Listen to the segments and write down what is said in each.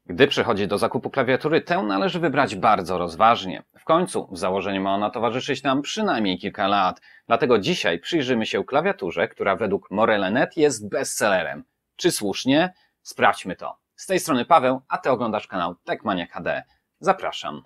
Gdy przychodzi do zakupu klawiatury, tę należy wybrać bardzo rozważnie. W końcu w założeniu ma ona towarzyszyć nam przynajmniej kilka lat. Dlatego dzisiaj przyjrzymy się klawiaturze, która według Morele.net jest bestsellerem. Czy słusznie? Sprawdźmy to. Z tej strony Paweł, a Ty oglądasz kanał Techmaniak HD. Zapraszam.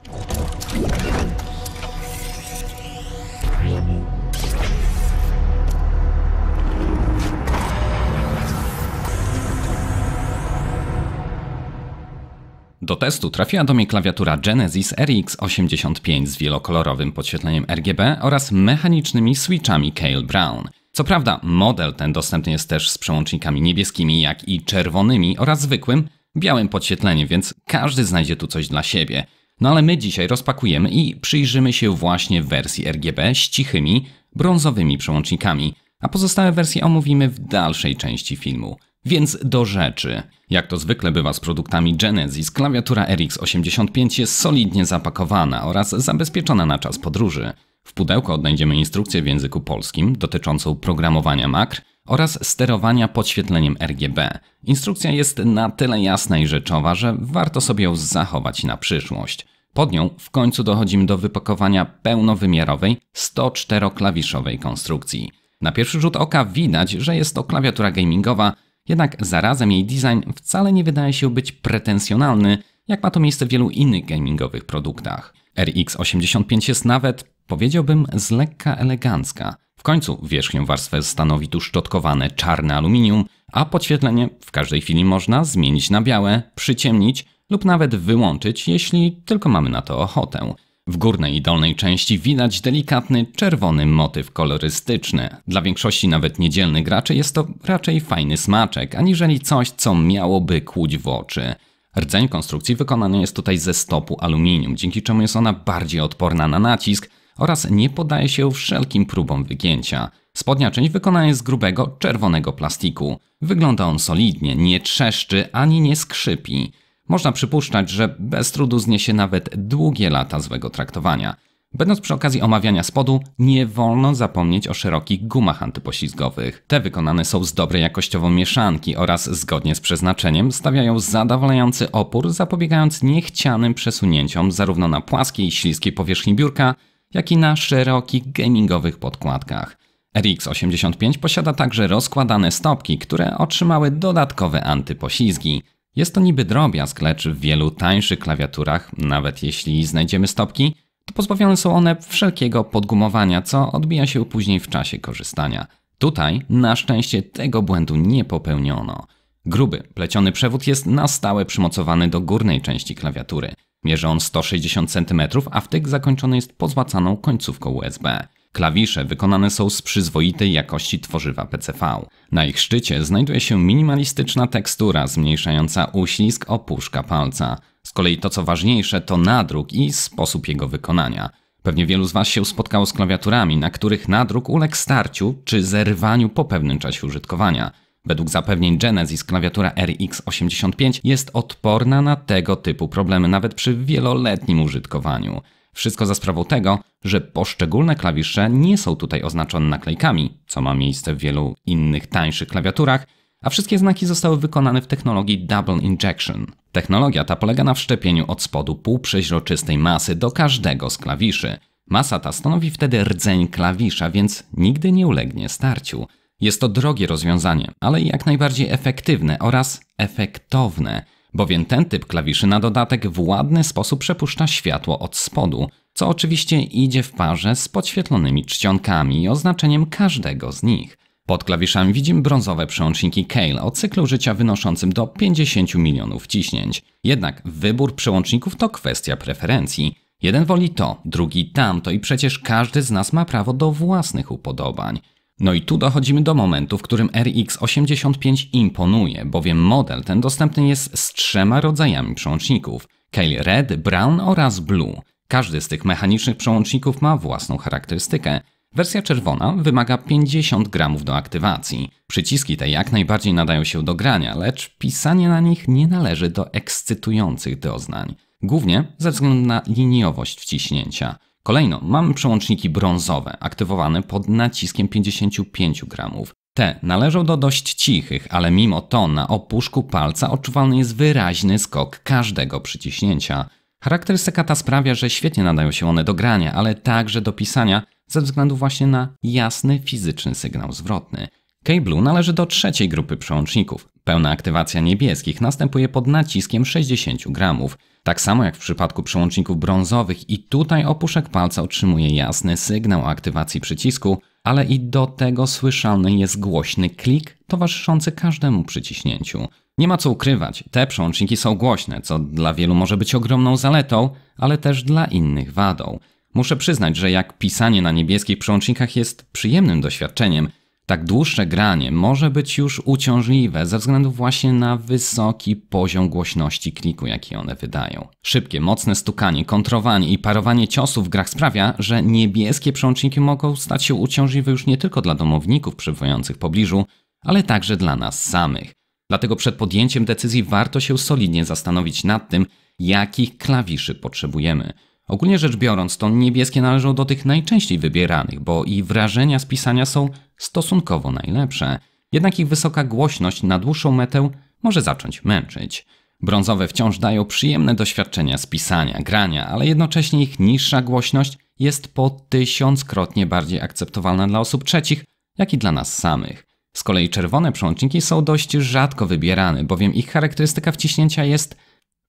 Do testu trafiła do mnie klawiatura Genesis RX 85 z wielokolorowym podświetleniem RGB oraz mechanicznymi switchami Cale Brown. Co prawda model ten dostępny jest też z przełącznikami niebieskimi, jak i czerwonymi oraz zwykłym białym podświetleniem, więc każdy znajdzie tu coś dla siebie. No ale my dzisiaj rozpakujemy i przyjrzymy się właśnie wersji RGB z cichymi, brązowymi przełącznikami, a pozostałe wersje omówimy w dalszej części filmu. Więc do rzeczy. Jak to zwykle bywa z produktami Genesis, klawiatura RX 85 jest solidnie zapakowana oraz zabezpieczona na czas podróży. W pudełku odnajdziemy instrukcję w języku polskim dotyczącą programowania makr oraz sterowania podświetleniem RGB. Instrukcja jest na tyle jasna i rzeczowa, że warto sobie ją zachować na przyszłość. Pod nią w końcu dochodzimy do wypakowania pełnowymiarowej 104-klawiszowej konstrukcji. Na pierwszy rzut oka widać, że jest to klawiatura gamingowa, jednak zarazem jej design wcale nie wydaje się być pretensjonalny, jak ma to miejsce w wielu innych gamingowych produktach. RX 85 jest nawet, powiedziałbym, z lekka elegancka. W końcu wierzchnią warstwę stanowi tu szczotkowane czarne aluminium, a podświetlenie w każdej chwili można zmienić na białe, przyciemnić lub nawet wyłączyć, jeśli tylko mamy na to ochotę. W górnej i dolnej części widać delikatny czerwony motyw kolorystyczny. Dla większości nawet niedzielnych graczy jest to raczej fajny smaczek, aniżeli coś, co miałoby kłuć w oczy. Rdzeń konstrukcji wykonany jest tutaj ze stopu aluminium, dzięki czemu jest ona bardziej odporna na nacisk oraz nie poddaje się wszelkim próbom wygięcia. Spodnia część wykonana jest z grubego, czerwonego plastiku. Wygląda on solidnie, nie trzeszczy ani nie skrzypi. Można przypuszczać, że bez trudu zniesie nawet długie lata złego traktowania. Będąc przy okazji omawiania spodu, nie wolno zapomnieć o szerokich gumach antypoślizgowych. Te wykonane są z dobrej jakościowo mieszanki oraz zgodnie z przeznaczeniem stawiają zadowalający opór, zapobiegając niechcianym przesunięciom zarówno na płaskiej i śliskiej powierzchni biurka, jak i na szerokich gamingowych podkładkach. RX 85 posiada także rozkładane stopki, które otrzymały dodatkowe antypoślizgi. Jest to niby drobiazg, lecz w wielu tańszych klawiaturach, nawet jeśli znajdziemy stopki, to pozbawione są one wszelkiego podgumowania, co odbija się później w czasie korzystania. Tutaj na szczęście tego błędu nie popełniono. Gruby, pleciony przewód jest na stałe przymocowany do górnej części klawiatury. Mierzy on 160 cm, a wtyk zakończony jest pozłacaną końcówką USB. Klawisze wykonane są z przyzwoitej jakości tworzywa PCV. Na ich szczycie znajduje się minimalistyczna tekstura zmniejszająca uślizg opuszka palca. Z kolei to co ważniejsze to nadruk i sposób jego wykonania. Pewnie wielu z Was się spotkało z klawiaturami, na których nadruk uległ starciu czy zerwaniu po pewnym czasie użytkowania. Według zapewnień Genesis klawiatura RX 85 jest odporna na tego typu problemy nawet przy wieloletnim użytkowaniu. Wszystko za sprawą tego, że poszczególne klawisze nie są tutaj oznaczone naklejkami, co ma miejsce w wielu innych tańszych klawiaturach, a wszystkie znaki zostały wykonane w technologii Double Injection. Technologia ta polega na wszczepieniu od spodu półprzeźroczystej masy do każdego z klawiszy. Masa ta stanowi wtedy rdzeń klawisza, więc nigdy nie ulegnie starciu. Jest to drogie rozwiązanie, ale jak najbardziej efektywne oraz efektowne, bowiem ten typ klawiszy na dodatek w ładny sposób przepuszcza światło od spodu, co oczywiście idzie w parze z podświetlonymi czcionkami i oznaczeniem każdego z nich. Pod klawiszami widzimy brązowe przełączniki Cale o cyklu życia wynoszącym do 50 milionów wciśnięć. Jednak wybór przełączników to kwestia preferencji. Jeden woli to, drugi tamto i przecież każdy z nas ma prawo do własnych upodobań. No i tu dochodzimy do momentu, w którym RX 85 imponuje, bowiem model ten dostępny jest z 3 rodzajami przełączników: Cale Red, Brown oraz Blue. Każdy z tych mechanicznych przełączników ma własną charakterystykę. Wersja czerwona wymaga 50 gramów do aktywacji. Przyciski te jak najbardziej nadają się do grania, lecz pisanie na nich nie należy do ekscytujących doznań. Głównie ze względu na liniowość wciśnięcia. Kolejno mamy przełączniki brązowe, aktywowane pod naciskiem 55 gramów. Te należą do dość cichych, ale mimo to na opuszku palca odczuwalny jest wyraźny skok każdego przyciśnięcia. Charakterystyka ta sprawia, że świetnie nadają się one do grania, ale także do pisania ze względu właśnie na jasny fizyczny sygnał zwrotny. K-Blue należy do trzeciej grupy przełączników. Pełna aktywacja niebieskich następuje pod naciskiem 60 gramów. Tak samo jak w przypadku przełączników brązowych i tutaj opuszek palca otrzymuje jasny sygnał aktywacji przycisku, ale i do tego słyszalny jest głośny klik towarzyszący każdemu przyciśnięciu. Nie ma co ukrywać, te przełączniki są głośne, co dla wielu może być ogromną zaletą, ale też dla innych wadą. Muszę przyznać, że jak pisanie na niebieskich przełącznikach jest przyjemnym doświadczeniem, tak dłuższe granie może być już uciążliwe ze względu właśnie na wysoki poziom głośności kliku, jaki one wydają. Szybkie, mocne stukanie, kontrowanie i parowanie ciosów w grach sprawia, że niebieskie przełączniki mogą stać się uciążliwe już nie tylko dla domowników przebywających w pobliżu, ale także dla nas samych. Dlatego przed podjęciem decyzji warto się solidnie zastanowić nad tym, jakich klawiszy potrzebujemy. Ogólnie rzecz biorąc, to niebieskie należą do tych najczęściej wybieranych, bo i wrażenia z pisania są stosunkowo najlepsze. Jednak ich wysoka głośność na dłuższą metę może zacząć męczyć. Brązowe wciąż dają przyjemne doświadczenia z pisania, grania, ale jednocześnie ich niższa głośność jest po 1000-krotnie bardziej akceptowalna dla osób trzecich, jak i dla nas samych. Z kolei czerwone przełączniki są dość rzadko wybierane, bowiem ich charakterystyka wciśnięcia jest,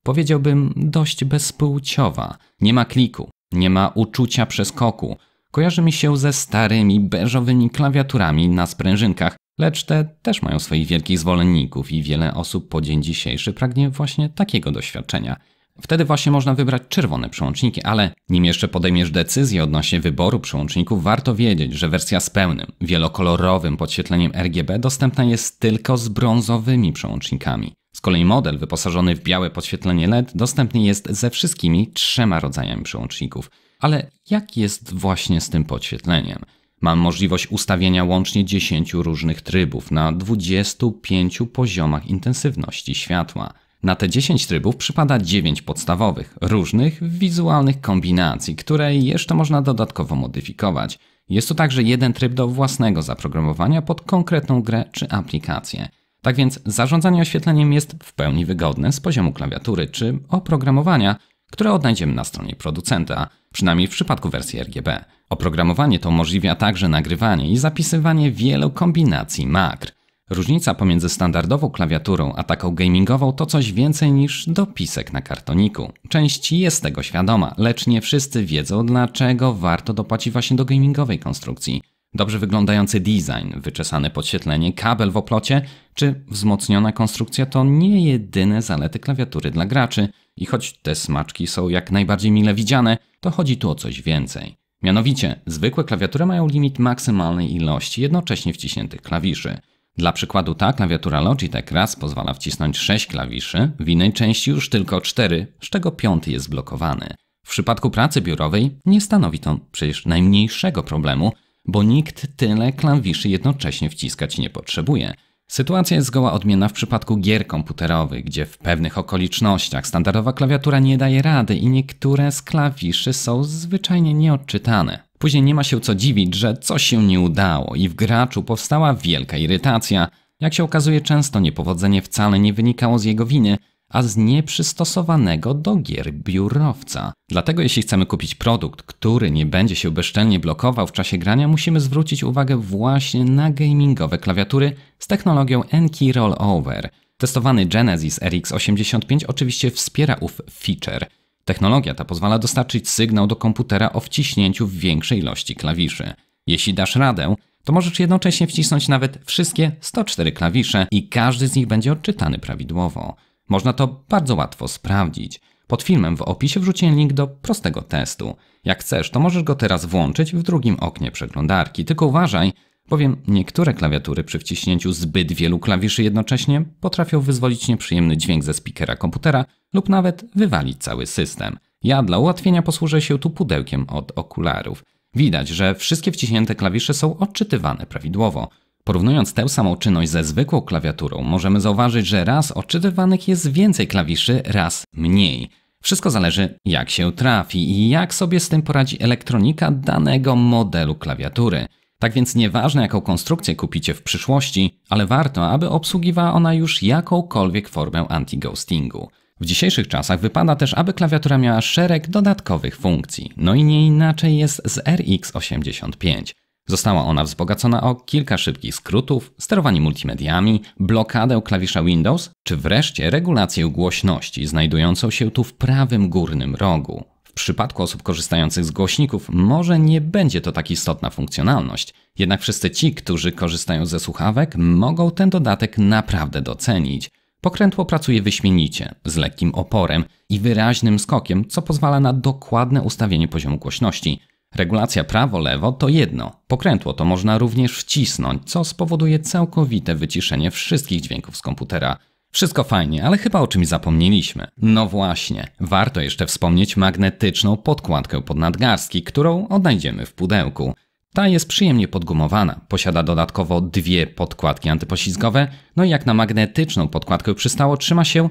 powiedziałbym, dość bezpłciowa. Nie ma kliku, nie ma uczucia przeskoku. Kojarzy mi się ze starymi, beżowymi klawiaturami na sprężynkach, lecz te też mają swoich wielkich zwolenników i wiele osób po dzień dzisiejszy pragnie właśnie takiego doświadczenia. Wtedy właśnie można wybrać czerwone przełączniki, ale nim jeszcze podejmiesz decyzję odnośnie wyboru przełączników, warto wiedzieć, że wersja z pełnym, wielokolorowym podświetleniem RGB dostępna jest tylko z brązowymi przełącznikami. Z kolei model wyposażony w białe podświetlenie LED dostępny jest ze wszystkimi 3 rodzajami przełączników. Ale jak jest właśnie z tym podświetleniem? Mam możliwość ustawienia łącznie 10 różnych trybów na 25 poziomach intensywności światła. Na te 10 trybów przypada 9 podstawowych, różnych wizualnych kombinacji, które jeszcze można dodatkowo modyfikować. Jest tu także jeden tryb do własnego zaprogramowania pod konkretną grę czy aplikację. Tak więc zarządzanie oświetleniem jest w pełni wygodne z poziomu klawiatury czy oprogramowania, które odnajdziemy na stronie producenta, przynajmniej w przypadku wersji RGB. Oprogramowanie to umożliwia także nagrywanie i zapisywanie wielu kombinacji makr. Różnica pomiędzy standardową klawiaturą a taką gamingową to coś więcej niż dopisek na kartoniku. Część jest tego świadoma, lecz nie wszyscy wiedzą, dlaczego warto dopłacić właśnie do gamingowej konstrukcji. Dobrze wyglądający design, wyczesane podświetlenie, kabel w oplocie czy wzmocniona konstrukcja to nie jedyne zalety klawiatury dla graczy i choć te smaczki są jak najbardziej mile widziane, to chodzi tu o coś więcej. Mianowicie, zwykłe klawiatury mają limit maksymalnej ilości jednocześnie wciśniętych klawiszy. Dla przykładu ta klawiatura Logitech raz pozwala wcisnąć 6 klawiszy, w innej części już tylko 4, z czego 5 jest blokowany. W przypadku pracy biurowej nie stanowi to przecież najmniejszego problemu, bo nikt tyle klawiszy jednocześnie wciskać nie potrzebuje. Sytuacja jest zgoła odmienna w przypadku gier komputerowych, gdzie w pewnych okolicznościach standardowa klawiatura nie daje rady i niektóre z klawiszy są zwyczajnie nieodczytane. Później nie ma się co dziwić, że coś się nie udało i w graczu powstała wielka irytacja. Jak się okazuje, często niepowodzenie wcale nie wynikało z jego winy, a z nieprzystosowanego do gier biurowca. Dlatego jeśli chcemy kupić produkt, który nie będzie się bezczelnie blokował w czasie grania, musimy zwrócić uwagę właśnie na gamingowe klawiatury z technologią N-Key Rollover. Testowany Genesis RX 85 oczywiście wspiera ów feature. Technologia ta pozwala dostarczyć sygnał do komputera o wciśnięciu większej ilości klawiszy. Jeśli dasz radę, to możesz jednocześnie wcisnąć nawet wszystkie 104 klawisze i każdy z nich będzie odczytany prawidłowo. Można to bardzo łatwo sprawdzić. Pod filmem w opisie wrzuciłem link do prostego testu. Jak chcesz, to możesz go teraz włączyć w drugim oknie przeglądarki. Tylko uważaj, bowiem niektóre klawiatury przy wciśnięciu zbyt wielu klawiszy jednocześnie potrafią wyzwolić nieprzyjemny dźwięk ze speakera komputera lub nawet wywalić cały system. Ja dla ułatwienia posłużę się tu pudełkiem od okularów. Widać, że wszystkie wciśnięte klawisze są odczytywane prawidłowo. Porównując tę samą czynność ze zwykłą klawiaturą, możemy zauważyć, że raz odczytywanych jest więcej klawiszy, raz mniej. Wszystko zależy, jak się trafi i jak sobie z tym poradzi elektronika danego modelu klawiatury. Tak więc nieważne jaką konstrukcję kupicie w przyszłości, ale warto, aby obsługiwała ona już jakąkolwiek formę anti-ghostingu. W dzisiejszych czasach wypada też, aby klawiatura miała szereg dodatkowych funkcji. No i nie inaczej jest z RX 85. Została ona wzbogacona o kilka szybkich skrótów, sterowanie multimediami, blokadę klawisza Windows, czy wreszcie regulację głośności znajdującą się tu w prawym górnym rogu. W przypadku osób korzystających z głośników może nie będzie to tak istotna funkcjonalność, jednak wszyscy ci, którzy korzystają ze słuchawek, mogą ten dodatek naprawdę docenić. Pokrętło pracuje wyśmienicie, z lekkim oporem i wyraźnym skokiem, co pozwala na dokładne ustawienie poziomu głośności. Regulacja prawo-lewo to jedno, pokrętło to można również wcisnąć, co spowoduje całkowite wyciszenie wszystkich dźwięków z komputera. Wszystko fajnie, ale chyba o czymś zapomnieliśmy. No właśnie, warto jeszcze wspomnieć magnetyczną podkładkę pod nadgarstki, którą odnajdziemy w pudełku. Ta jest przyjemnie podgumowana, posiada dodatkowo dwie podkładki antypoślizgowe, no i jak na magnetyczną podkładkę przystało, trzyma się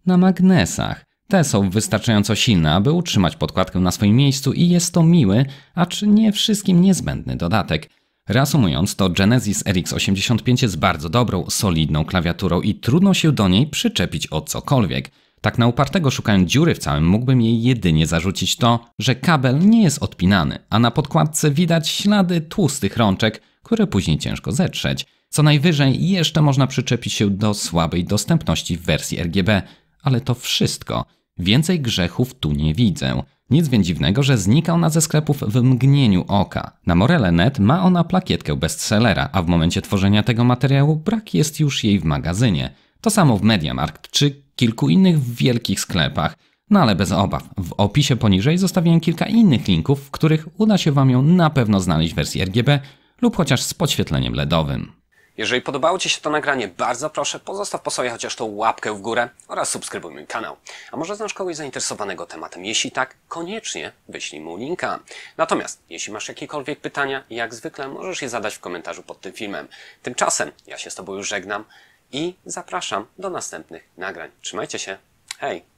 na magnesach. Te są wystarczająco silne, aby utrzymać podkładkę na swoim miejscu i jest to miły, acz nie wszystkim niezbędny dodatek. Reasumując, to Genesis RX 85 jest bardzo dobrą, solidną klawiaturą i trudno się do niej przyczepić o cokolwiek. Tak na upartego szukając dziury w całym mógłbym jej jedynie zarzucić to, że kabel nie jest odpinany, a na podkładce widać ślady tłustych rączek, które później ciężko zetrzeć. Co najwyżej jeszcze można przyczepić się do słabej dostępności w wersji RGB, ale to wszystko. Więcej grzechów tu nie widzę. Nic więc dziwnego, że znika ona ze sklepów w mgnieniu oka. Na Morele.net ma ona plakietkę bestsellera, a w momencie tworzenia tego materiału brak jest już jej w magazynie. To samo w MediaMarkt czy kilku innych wielkich sklepach. No ale bez obaw, w opisie poniżej zostawiłem kilka innych linków, w których uda się Wam ją na pewno znaleźć w wersji RGB lub chociaż z podświetleniem LEDowym. Jeżeli podobało Ci się to nagranie, bardzo proszę pozostaw po sobie chociaż tą łapkę w górę oraz subskrybuj mój kanał. A może znasz kogoś zainteresowanego tematem? Jeśli tak, koniecznie wyślij mu linka. Natomiast jeśli masz jakiekolwiek pytania, jak zwykle możesz je zadać w komentarzu pod tym filmem. Tymczasem ja się z Tobą już żegnam i zapraszam do następnych nagrań. Trzymajcie się. Hej!